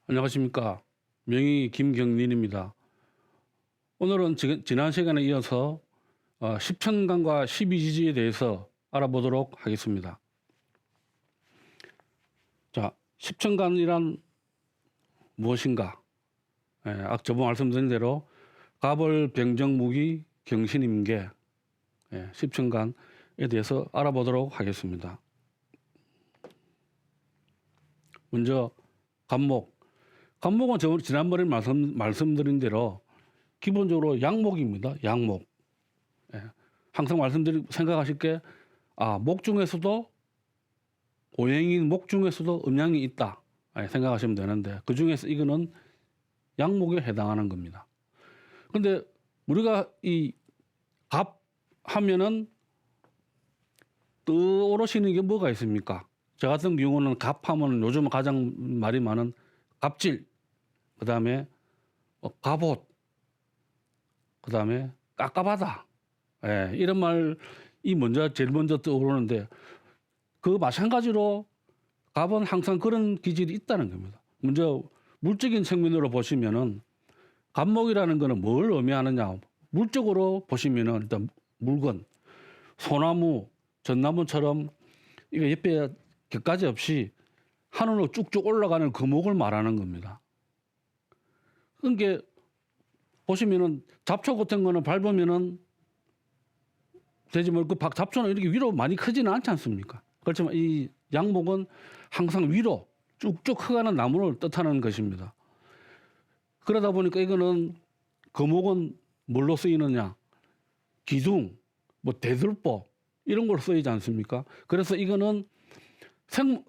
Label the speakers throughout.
Speaker 1: 안녕하십니까. 명의 김경린입니다. 오늘은 지난 시간에 이어서 십천간과 십이지지에 대해서 알아보도록 하겠습니다. 자, 십천간이란 무엇인가? 저번 말씀드린 대로 갑을 병정무기 경신임계 십천간에 대해서 알아보도록 하겠습니다. 먼저 갑목. 갑목은 지난번에 말씀드린 대로 기본적으로 양목입니다. 양목. 항상 생각하실 게, 목 중에서도, 오행인 목 중에서도 음양이 있다. 생각하시면 되는데, 그 중에서 이거는 양목에 해당하는 겁니다. 근데 우리가 이 갑 하면은 떠오르시는 게 뭐가 있습니까? 저 같은 경우는 갑 하면 요즘 가장 말이 많은 갑질, 그 다음에 갑옷, 그 다음에 깝깝하다. 이런 말이 제일 먼저 떠오르는데, 그 마찬가지로 갑은 항상 그런 기질이 있다는 겁니다. 먼저 물적인 측면으로 보시면은 갑목이라는 거는 뭘 의미하느냐. 물적으로 보시면은 일단 물건, 소나무, 전나무처럼 이거 옆에 곁가지 없이 하늘로 쭉쭉 올라가는 그 목을 말하는 겁니다. 그러니까 보시면은 잡초 같은 거는 밟으면은 되지만 그 잡초는 이렇게 위로 많이 크지는 않지 않습니까? 그렇지만 이 양목은 항상 위로 쭉쭉 커가는 나무를 뜻하는 것입니다. 그러다 보니까 이거는 거목은 뭘로 쓰이느냐? 기둥, 대들보 이런 걸로 쓰이지 않습니까? 그래서 이거는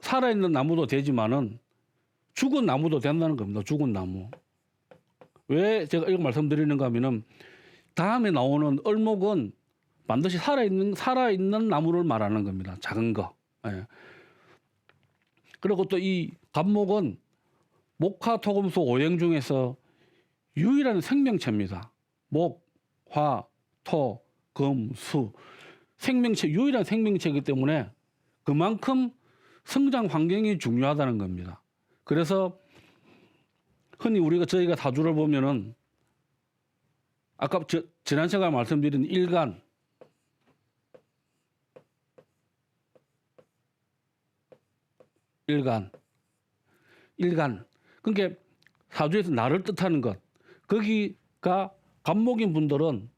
Speaker 1: 살아있는 나무도 되지만은 죽은 나무도 된다는 겁니다. 죽은 나무. 왜 제가 이거 말씀드리는가 하면은 다음에 나오는 을목은 반드시 살아있는 나무를 말하는 겁니다. 작은 거. 그리고 또 이 갑목은 목화토금수 오행 중에서 유일한 생명체입니다. 목, 화, 토, 금, 수. 유일한 생명체이기 때문에 그만큼 성장 환경이 중요하다는 겁니다. 그래서 흔히 저희가 사주를 보면은 아까 지난 시간에 말씀드린 일간, 그러니까 사주에서 나를 뜻하는 것. 거기가 갑목인 분들은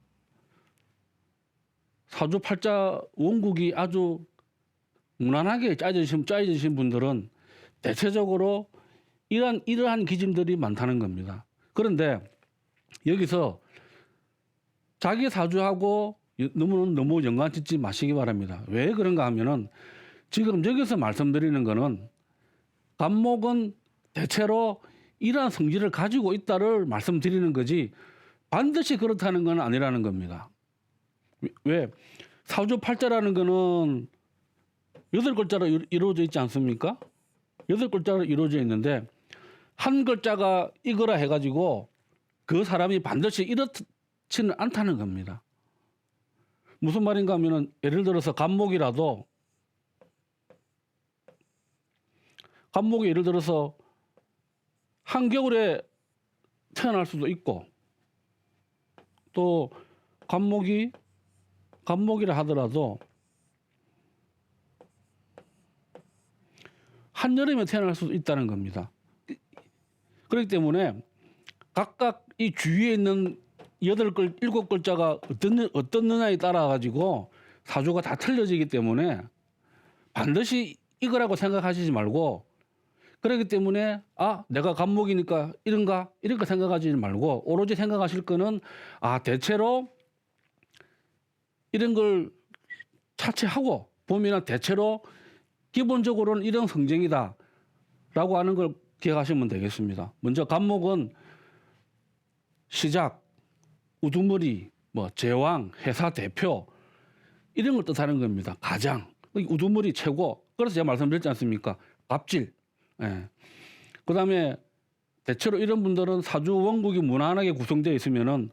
Speaker 1: 사주 팔자 원국이 아주 무난하게 짜여지신 분들은 대체적으로 이러한 기질들이 많다는 겁니다. 그런데 여기서 자기 사주하고 너무 연관 짓지 마시기 바랍니다. 왜 그런가 하면은 지금 여기서 말씀드리는 거는 갑목은 대체로 이러한 성질을 가지고 있다를 말씀드리는 거지 반드시 그렇다는 건 아니라는 겁니다. 왜? 사주 팔자라는 거는 8글자로 이루어져 있지 않습니까? 8글자로 이루어져 있는데 한 글자가 이거라 해가지고 그 사람이 반드시 이렇지는 않다는 겁니다. 무슨 말인가 하면은 예를 들어서 갑목이 예를 들어서 한겨울에 태어날 수도 있고 또 갑목이라 하더라도 한여름에 태어날 수도 있다는 겁니다. 그렇기 때문에 각각 이 주위에 있는 7글자가 어떻느냐에 따라 가지고 사주가 다 틀려지기 때문에 반드시 이거라고 생각하시지 말고, 그렇기 때문에 내가 갑목이니까 이런가 이렇게 생각하지 말고 오로지 생각하실 거는 대체로 이런 걸 차치하고 보면 대체로 기본적으로는 이런 성정이다 라고 하는 걸 기억하시면 되겠습니다. 먼저 갑목은 시작, 우두머리, 제왕, 회사 대표 이런 걸 뜻하는 겁니다. 가장 우두머리 최고. 그래서 제가 말씀드렸지 않습니까? 갑질. 그 다음에 대체로 이런 분들은 사주 원국이 무난하게 구성되어 있으면은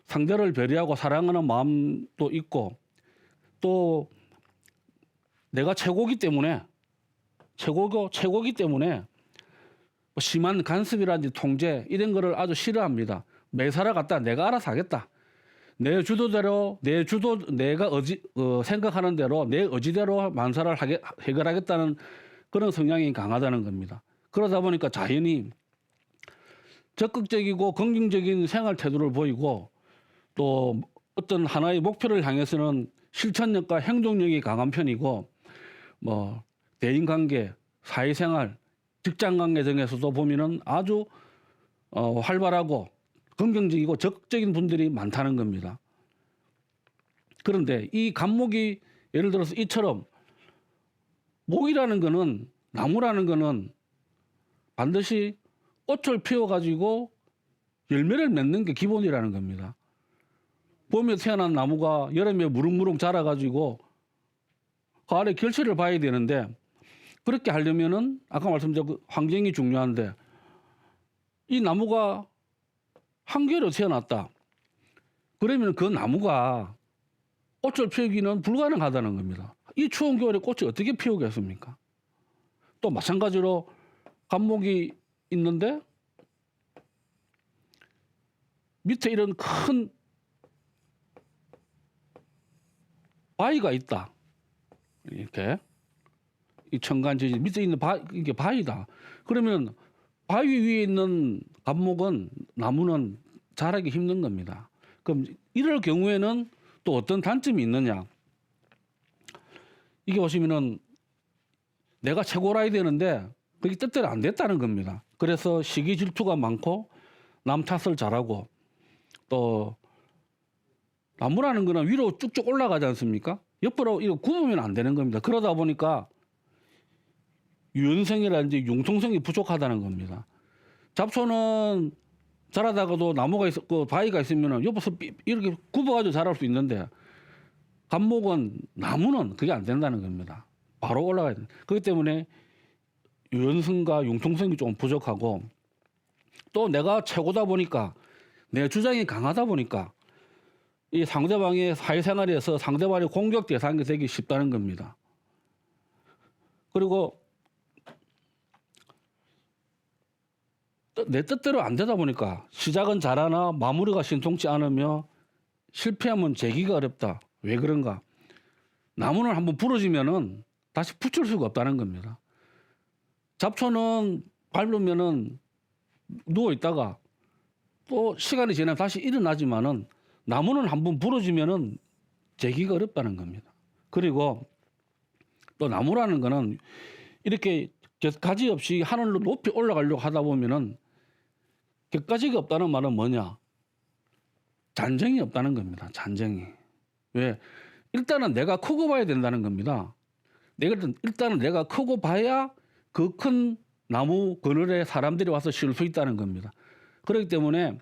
Speaker 1: 상대를 배려하고 사랑하는 마음도 있고 또 최고기 때문에 심한 간섭이라든지 통제 이런 거를 아주 싫어합니다. 매사를 갖다 내가 알아서 하겠다. 내 주도대로 내가 생각하는 대로 내 의지대로 만사를 해결하겠다는 그런 성향이 강하다는 겁니다. 그러다 보니까 자연히 적극적이고 긍정적인 생활 태도를 보이고 또 어떤 하나의 목표를 향해서는 실천력과 행동력이 강한 편이고 뭐 대인관계, 사회생활, 직장관계 등에서도 보면은 아주 활발하고 긍정적이고 적극적인 분들이 많다는 겁니다. 그런데 이 간목이 예를 들어서 이처럼 목이라는 거는 나무라는 거는 반드시 꽃을 피워가지고 열매를 맺는 게 기본이라는 겁니다. 봄에 태어난 나무가 여름에 무릉무릉 자라가지고 가을에 결실을 봐야 되는데 그렇게 하려면은 아까 말씀드린 그 환경이 중요한데 이 나무가 한겨울에 태어났다. 그러면 그 나무가 꽃을 피우기는 불가능하다는 겁니다. 이 추운 겨울에 꽃이 어떻게 피우겠습니까? 또 마찬가지로 간목이 있는데 밑에 이런 큰 바위가 있다. 이렇게 이 청간지지 밑에 있는 이게 바위다. 그러면 바위 위에 있는 간목은 나무는 자라기 힘든 겁니다. 그럼 이럴 경우에는 또 어떤 단점이 있느냐? 이게 보시면은 내가 최고라야 되는데 그게 뜻대로 안 됐다는 겁니다. 그래서 시기 질투가 많고 남 탓을 잘하고 또 나무라는 거는 위로 쭉쭉 올라가지 않습니까? 옆으로 이거 굽으면 안 되는 겁니다. 그러다 보니까 유연성이라든지 융통성이 부족하다는 겁니다. 잡초는 자라다가도 나무가 그 바위가 있으면 옆에서 이렇게 굽어가지고 자랄 수 있는데 간목은 나무는 그게 안 된다는 겁니다. 바로 올라가야 돼. 그렇기 때문에 유연성과 융통성이 좀 부족하고 또 내가 최고다 보니까 내 주장이 강하다 보니까 이 상대방의 사회생활에서 상대방의 공격 대상이 되기 쉽다는 겁니다. 그리고 내 뜻대로 안 되다 보니까 시작은 잘하나 마무리가 신통치 않으며 실패하면 재기가 어렵다. 왜 그런가? 나무는 한번 부러지면은 다시 붙일 수가 없다는 겁니다. 잡초는 밟으면은 누워 있다가 또 시간이 지나면 다시 일어나지만은 나무는 한번 부러지면은 재기가 어렵다는 겁니다. 그리고 또 나무라는 거는 이렇게 곁가지 없이 하늘로 높이 올라가려고 하다 보면은 곁가지가 없다는 말은 뭐냐? 잔정이 없다는 겁니다. 잔정이. 왜? 일단은 내가 크고 봐야 된다는 겁니다. 일단은 내가 크고 봐야 그 큰 나무 그늘에 사람들이 와서 쉴 수 있다는 겁니다. 그렇기 때문에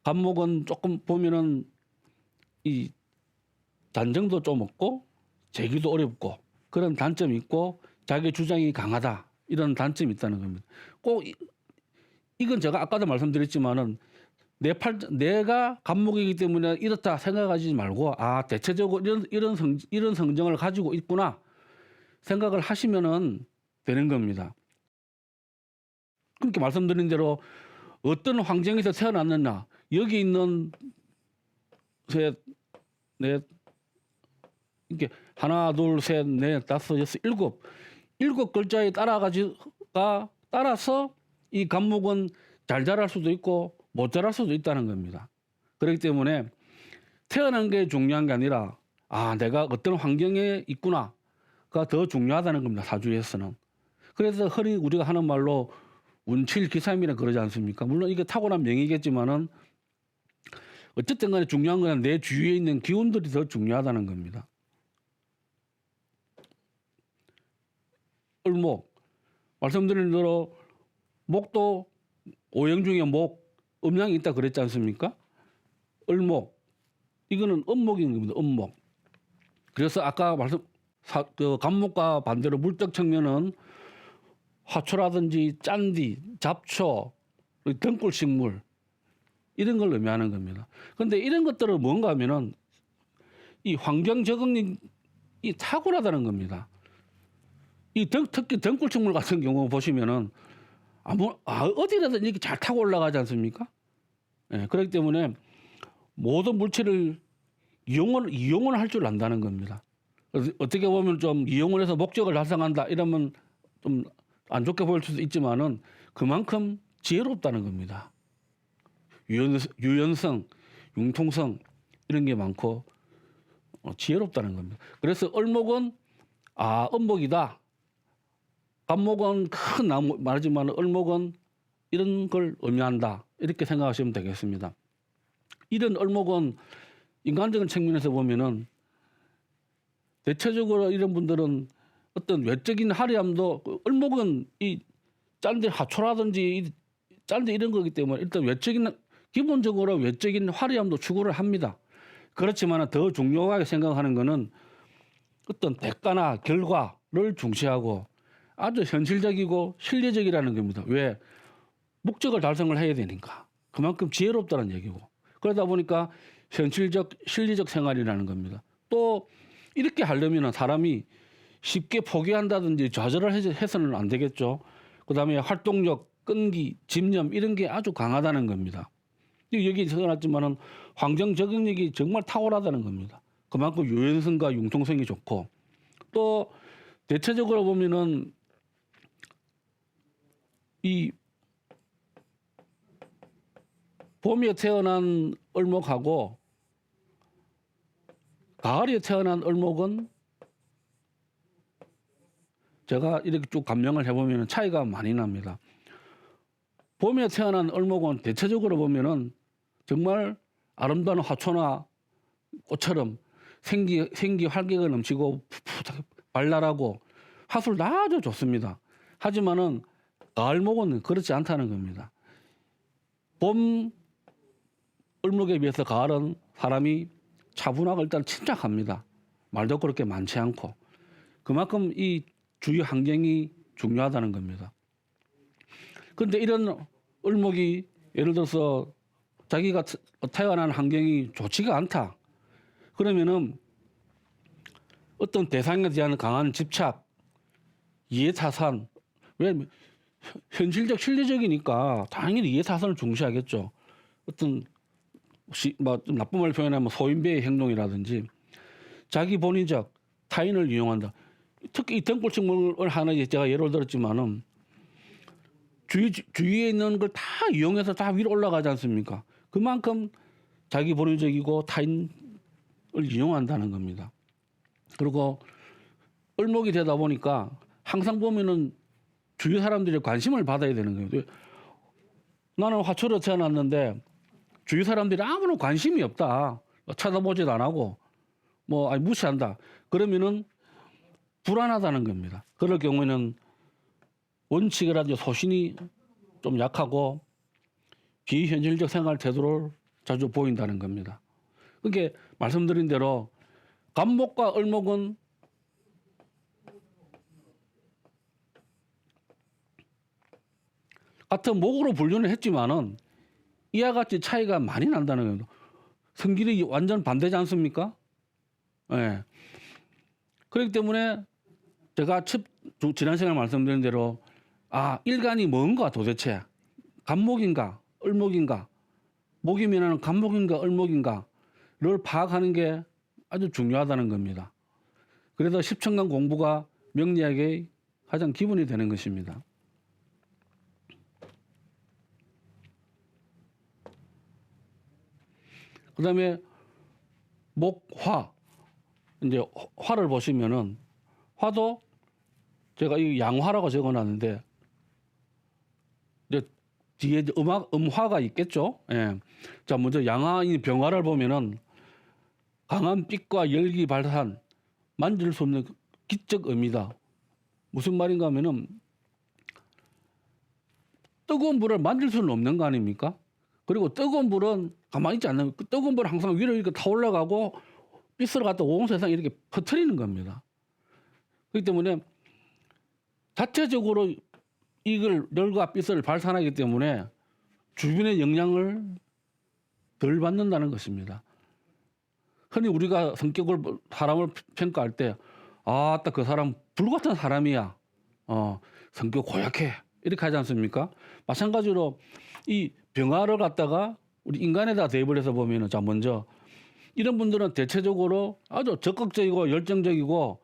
Speaker 1: 간목은 조금 보면은 이 잔정도 좀 없고 재기도 어렵고 그런 단점이 있고 자기 주장이 강하다 이런 단점이 있다는 겁니다. 꼭 이건 제가 아까도 말씀드렸지만은 내가 간목이기 때문에 이렇다 생각하지 말고 아 대체적으로 이런 성정을 가지고 있구나 생각을 하시면은 되는 겁니다. 그렇게 말씀드린 대로 어떤 환경에서 태어났느냐 여기 있는 셋, 넷 이렇게 하나, 둘, 셋, 넷, 다섯, 여섯, 일곱 글자에 따라서 이 간목은 잘 자랄 수도 있고 못 자랄 수도 있다는 겁니다. 그렇기 때문에 태어난 게 중요한 게 아니라 아 내가 어떤 환경에 있구나가 더 중요하다는 겁니다. 사주에서는. 그래서 흔히 우리가 하는 말로 운칠기삼이라 그러지 않습니까? 물론 이게 타고난 명이겠지만은 어쨌든 간에 중요한 건 내 주위에 있는 기운들이 더 중요하다는 겁니다. 을목 말씀드린 대로 목도 오행 중에 음양이 있다 그랬지 않습니까? 을목 이거는 음목인 겁니다. 음목. 그래서 아까 그 간목과 반대로 물적 청년은 화초라든지 짠디, 잡초, 등굴식물 이런 걸 의미하는 겁니다. 그런데 이런 것들은 뭔가 하면은 이 환경 적응력이 탁월하다는 겁니다. 특히 등굴식물 같은 경우 보시면은 어디라든 이렇게 잘 타고 올라가지 않습니까? 예, 그렇기 때문에 모든 물체를 이용을 할 줄 안다는 겁니다. 그래서 어떻게 보면 좀 이용을 해서 목적을 달성한다 이러면 좀 안 좋게 보일 수도 있지만은 그만큼 지혜롭다는 겁니다. 유연성, 융통성 이런 게 많고 지혜롭다는 겁니다. 그래서 을목은 은목이다. 간목은 큰 나무 말하지만 을목은 이런 걸 의미한다. 이렇게 생각하시면 되겠습니다. 이런 을목은 인간적인 측면에서 보면은 대체적으로 이런 분들은 어떤 외적인 화려함도 을목은 이 짠데 하초라든지 짠데 이런 거기 때문에 일단 기본적으로 외적인 화려함도 추구를 합니다. 그렇지만 더 중요하게 생각하는 것은 어떤 대가나 결과를 중시하고 아주 현실적이고 실리적이라는 겁니다. 왜? 목적을 달성을 해야 되니까. 그만큼 지혜롭다는 얘기고. 그러다 보니까 현실적, 실리적 생활이라는 겁니다. 또 이렇게 하려면 사람이 쉽게 포기한다든지 좌절을 해서는 안 되겠죠. 그다음에 활동력, 끈기, 집념 이런 게 아주 강하다는 겁니다. 여기 적어놨지만은 환경 적응력이 정말 탁월하다는 겁니다. 그만큼 유연성과 융통성이 좋고 또 대체적으로 보면은 이 봄에 태어난 을목하고 가을에 태어난 을목은 제가 이렇게 쭉 감명을 해보면 차이가 많이 납니다. 봄에 태어난 을목은 대체적으로 보면은 정말 아름다운 화초나 꽃처럼 생기 활기가 넘치고 발랄하고 화술 아주 좋습니다. 하지만은 가을목은 그렇지 않다는 겁니다. 봄 을목에 비해서 가을은 사람이 차분하고 일단 침착합니다. 말도 그렇게 많지 않고 그만큼 이 주위 환경이 중요하다는 겁니다. 그런데 이런 을목이 예를 들어서 자기가 태어난 환경이 좋지가 않다. 그러면은 어떤 대상에 대한 강한 집착, 이해타산, 왜 현실적, 실리적이니까 당연히 이해타산을 중시하겠죠. 어떤 좀 나쁜 말을 표현하면 소인배의 행동이라든지 자기 본인적 타인을 이용한다. 특히 이 등골식물을 하나 제가 예를 들었지만은 주위에 있는 걸 다 이용해서 다 위로 올라가지 않습니까? 그만큼 자기 본인적이고 타인을 이용한다는 겁니다. 그리고 을목이 되다 보니까 항상 보면은 주위 사람들의 관심을 받아야 되는 거예요. 나는 화초로 태어났는데 주위 사람들이 아무런 관심이 없다. 쳐다보지도 안 하고 무시한다. 그러면은 불안하다는 겁니다. 그럴 경우에는 원칙이라든지 소신이 좀 약하고 비현실적 생활 태도를 자주 보인다는 겁니다. 그게 말씀드린 대로 간목과 을목은 같은 목으로 분류는 했지만은 이와 같이 차이가 많이 난다는 겁니다. 성질이 완전 반대지 않습니까? 네. 그렇기 때문에 제가 지난 시간에 말씀드린 대로 일간이 뭔가 도대체 간목인가 을목인가 목이면은 간목인가 을목인가를 파악하는 게 아주 중요하다는 겁니다. 그래서 10천간 공부가 명리학의 가장 기본이 되는 것입니다. 그 다음에 목화 이제 화를 보시면은 화도 제가 이 양화라고 적어놨는데 이제 뒤에 음화가 있겠죠. 예. 자 먼저 양화인 병화를 보면은 강한 빛과 열기 발산 만질 수 없는 기적 의미다. 무슨 말인가 하면은 뜨거운 불을 만질 수는 없는 거 아닙니까? 그리고 뜨거운 불은 가만히 있지 않는 그 뜨거운 불은 항상 위로 이렇게 타올라가고 빛을 갖다 온 세상에 이렇게 퍼뜨리는 겁니다. 그렇기 때문에 자체적으로 이걸 열과 빛을 발산하기 때문에 주변의 영향을 덜 받는다는 것입니다. 흔히 우리가 사람을 평가할 때 딱 그 사람 불 같은 사람이야. 성격 고약해. 이렇게 하지 않습니까? 마찬가지로 이 병화를 갖다가 우리 인간에다 대입을 해서 보면은 자 먼저 이런 분들은 대체적으로 아주 적극적이고 열정적이고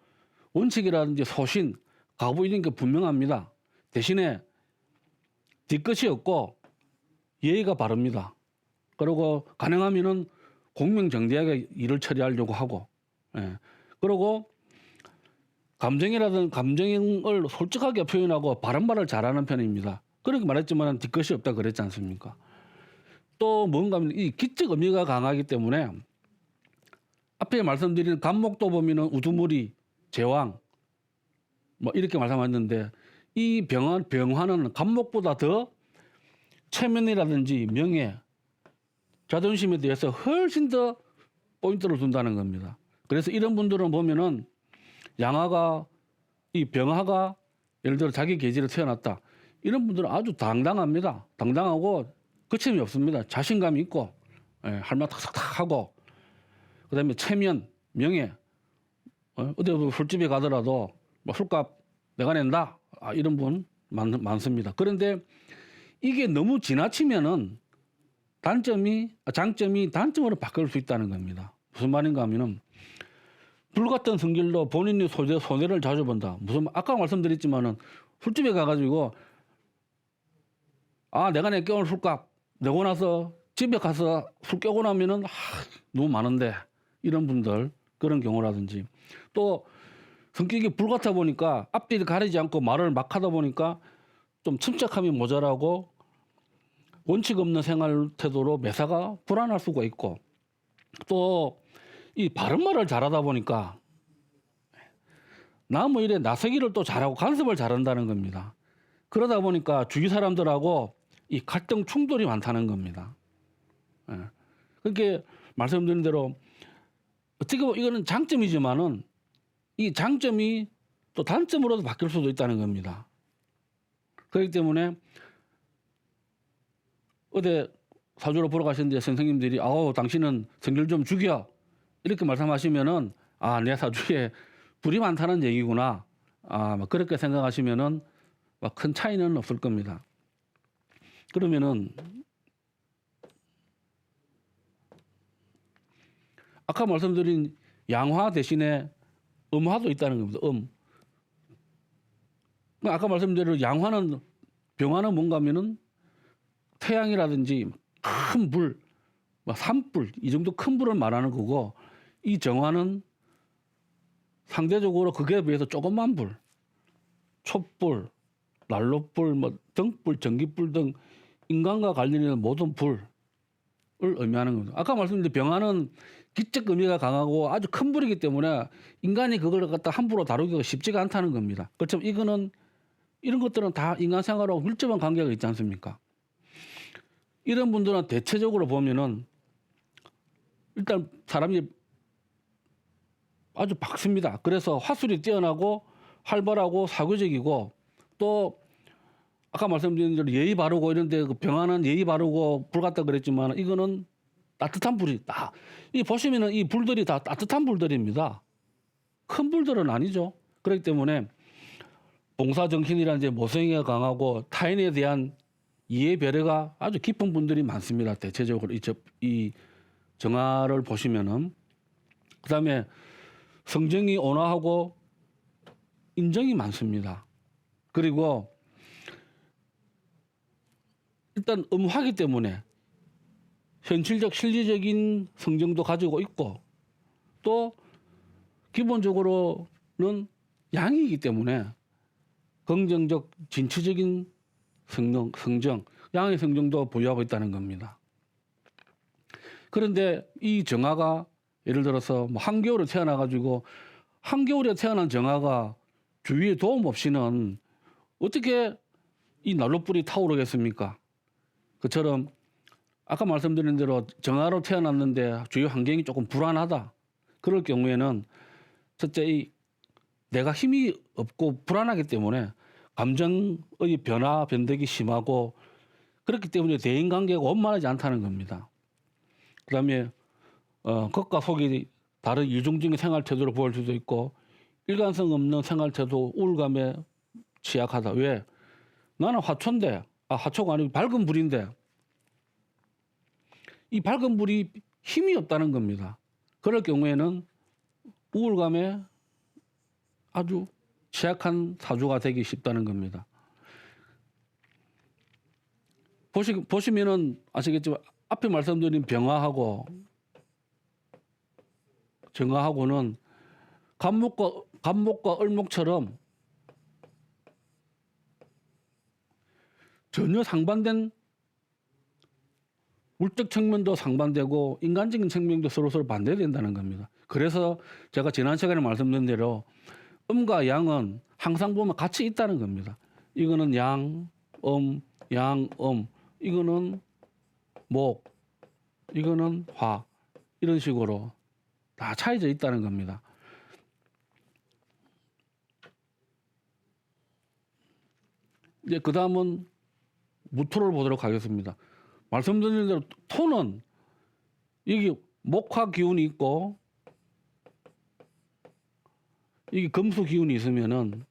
Speaker 1: 원칙이라든지 소신, 가부 이런 게 분명합니다. 대신에 뒤끝이 없고 예의가 바릅니다. 그리고 가능하면은 공명정대하게 일을 처리하려고 하고, 예. 그리고 감정이라든 감정을 솔직하게 표현하고 바른 말을 잘하는 편입니다. 그렇게 말했지만 뒤끝이 없다 그랬지 않습니까? 또 뭔가 하면 이 기적 의미가 강하기 때문에 앞에 말씀드린 간목도 보면은 우두머리, 제왕 뭐 이렇게 말씀하셨는데 이 병화는 간목보다 더 체면이라든지 명예, 자존심에 대해서 훨씬 더 포인트를 둔다는 겁니다. 그래서 이런 분들은 보면은 양화가 이 병화가 예를 들어 자기 계지로 태어났다. 이런 분들은 아주 당당합니다. 당당하고 거침이 없습니다. 자신감이 있고 할 말 탁탁탁 하고 그다음에 체면, 명예 어디 술집에 가더라도 뭐 술값 내가 낸다 이런 분 많습니다. 그런데 이게 너무 지나치면은 장점이 단점으로 바뀔 수 있다는 겁니다. 무슨 말인가 하면은 불같은 성질로 본인이 손해를 자주 본다. 아까 말씀드렸지만은 술집에 가가지고 내가 낼게 오늘 술값 내고 나서 집에 가서 술 깨고 나면은 너무 많은데 이런 분들 그런 경우라든지 또 성격이 불같아 보니까 앞뒤를 가리지 않고 말을 막 하다 보니까 좀 침착함이 모자라고 원칙 없는 생활 태도로 매사가 불안할 수가 있고 또 이 바른 말을 잘하다 보니까 남의 일에 나서기를 또 잘하고 간섭을 잘한다는 겁니다. 그러다 보니까 주위 사람들하고 이 갈등 충돌이 많다는 겁니다. 그렇게 말씀드린 대로 어떻게 보면 이거는 장점이지만은 이 장점이 또 단점으로도 바뀔 수도 있다는 겁니다. 그렇기 때문에 어제 사주로 보러 가셨는데 선생님들이 당신은 성질 좀 죽여 이렇게 말씀하시면은 내 사주에 불이 많다는 얘기구나 그렇게 생각하시면은 큰 차이는 없을 겁니다. 그러면은 아까 말씀드린 양화 대신에 음화도 있다는 겁니다. 아까 말씀드린 양화는 병화는 뭔가 하면은 태양이라든지 큰 불, 산불 이 정도 큰 불을 말하는 거고 이 정화는 상대적으로 그게 비해서 조그만 불, 촛불, 난로불, 등불, 전기불 등 인간과 관련있는 모든 불을 의미하는 겁니다. 아까 말씀드린 병화는 기적 의미가 강하고 아주 큰 불이기 때문에 인간이 그걸 갖다 함부로 다루기가 쉽지가 않다는 겁니다. 그렇지만 이런 것들은 다 인간 생활하고 밀접한 관계가 있지 않습니까? 이런 분들은 대체적으로 보면은 일단 사람이 아주 박습니다. 그래서 화술이 뛰어나고 활발하고 사교적이고 또 아까 말씀드린 대로 예의 바르고 이런데 그 병화는 예의 바르고 불 같다 그랬지만 이거는 따뜻한 불이다. 이 보시면은 이 불들이 다 따뜻한 불들입니다. 큰 불들은 아니죠. 그렇기 때문에 봉사정신이라는 이제 모성애가 강하고 타인에 대한 이해 배려가 아주 깊은 분들이 많습니다. 대체적으로 이 정화를 보시면은 그다음에 성정이 온화하고 인정이 많습니다. 그리고 일단 음화기 때문에 현실적 실리적인 성정도 가지고 있고 또 기본적으로는 양이기 때문에 긍정적 진취적인 성정, 양의 성정도 보유하고 있다는 겁니다. 그런데 이 정화가 예를 들어서 한겨울에 태어나가지고 한겨울에 태어난 정화가 주위에 도움 없이는 어떻게 이 난로불이 타오르겠습니까? 그처럼 아까 말씀드린 대로 정화로 태어났는데 주위 환경이 조금 불안하다. 그럴 경우에는 첫째 내가 힘이 없고 불안하기 때문에 감정의 변덕이 심하고 그렇기 때문에 대인관계가 원만하지 않다는 겁니다. 그다음에 겉과 속이 다른 이중적인 생활 태도를 보일 수도 있고 일관성 없는 생활 태도, 우울감에 취약하다. 왜? 나는 화초인데, 화초가 아니고 밝은 불인데 이 밝은 불이 힘이 없다는 겁니다. 그럴 경우에는 우울감에 아주 취약한 사주가 되기 쉽다는 겁니다. 보시면은 아시겠지만 앞에 말씀드린 병화하고 정화하고는 갑목과 을목처럼 전혀 상반된 물적 측면도 상반되고 인간적인 측면도 서로 반대된다는 겁니다. 그래서 제가 지난 시간에 말씀드린 대로 음과 양은 항상 보면 같이 있다는 겁니다. 이거는 양, 이거는 목, 이거는 화, 이런 식으로 다 차이져 있다는 겁니다. 이제 그 다음은 무토를 보도록 하겠습니다. 말씀드린 대로 토는 여기 목화 기운이 있고 이게 금수 기운이 있으면은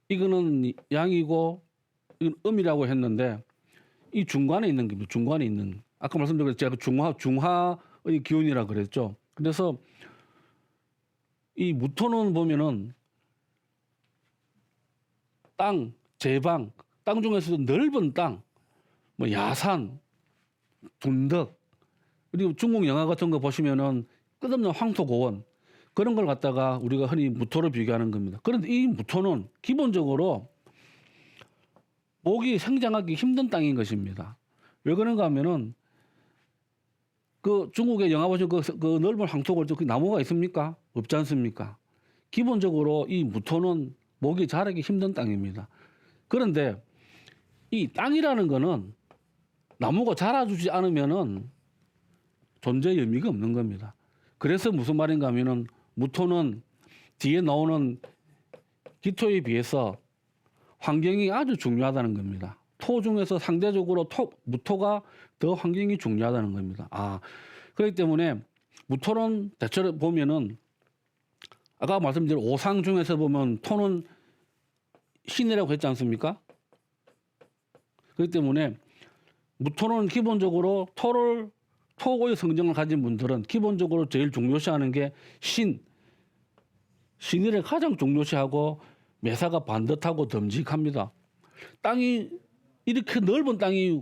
Speaker 1: 이거는 양이고 이건 음이라고 했는데 이 중간에 있는 겁니다. 중간에 있는 아까 말씀드린 제가 중화의 기운이라 그랬죠. 그래서 이 무토는 보면은 땅, 제방, 땅 중에서도 넓은 땅, 뭐 야산, 둔덕, 그리고 중국 영화 같은 거 보시면은 끝없는 황토고원 그런 걸 갖다가 우리가 흔히 무토로 비교하는 겁니다. 그런데 이 무토는 기본적으로 목이 생장하기 힘든 땅인 것입니다. 왜 그런가 하면은 그 중국의 영화 보시면 그 넓은 황토고원 그 나무가 있습니까? 없지 않습니까? 기본적으로 이 무토는 목이 자라기 힘든 땅입니다. 그런데 이 땅이라는 거는 나무가 자라주지 않으면은 존재의 의미가 없는 겁니다. 그래서 무슨 말인가 하면은 무토는 뒤에 나오는 기토에 비해서 환경이 아주 중요하다는 겁니다. 토 중에서 상대적으로 무토가 더 환경이 중요하다는 겁니다. 그렇기 때문에 무토는 대체로 보면은 아까 말씀드린 오상 중에서 보면 토는 신이라고 했지 않습니까? 그렇기 때문에 무토는 기본적으로 토의 성정을 가진 분들은 기본적으로 제일 중요시하는 게 신의를 가장 중요시하고 매사가 반듯하고 듬직합니다. 땅이 이렇게 넓은 땅이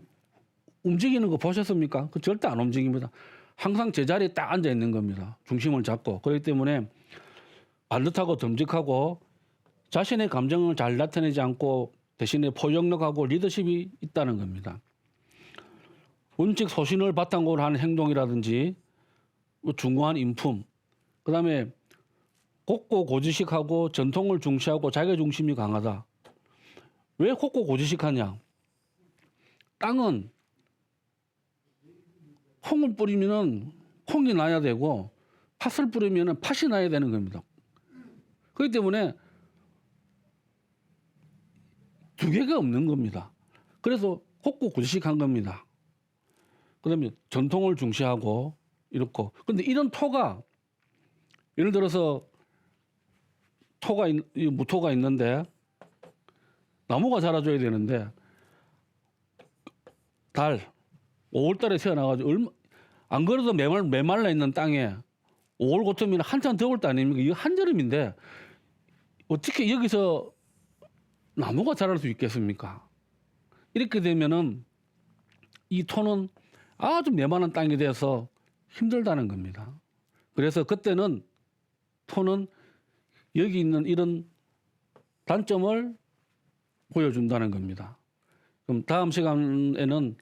Speaker 1: 움직이는 거 보셨습니까? 그 절대 안 움직입니다. 항상 제자리에 딱 앉아 있는 겁니다. 중심을 잡고. 그렇기 때문에 반듯하고 듬직하고 자신의 감정을 잘 나타내지 않고 대신에 포용력하고 리더십이 있다는 겁니다. 원칙 소신을 바탕으로 하는 행동이라든지 중후한 인품, 그 다음에 곡고고지식하고 전통을 중시하고 자기중심이 강하다. 왜 곡고고지식하냐? 땅은 콩을 뿌리면은 콩이 나야 되고 팥을 뿌리면은 팥이 나야 되는 겁니다. 그렇기 때문에 두 개가 없는 겁니다. 그래서 곡고고지식한 겁니다. 그다음에 전통을 중시하고 이렇고. 근데 이런 토가 예를 들어서 무토가 있는데 나무가 자라줘야 되는데 달 5월달에 태어나가지고 안 그래도 메말라 있는 땅에 5월 고쯤이면 한참 더울 때 아닙니까? 이거 한여름인데 어떻게 여기서 나무가 자랄 수 있겠습니까? 이렇게 되면은 이 토는 아주 메마른 땅이 돼서 힘들다는 겁니다. 그래서 그때는 토는 여기 있는 이런 단점을 보여준다는 겁니다. 그럼 다음 시간에는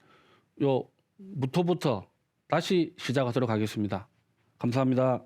Speaker 1: 요 무토부터 다시 시작하도록 하겠습니다. 감사합니다.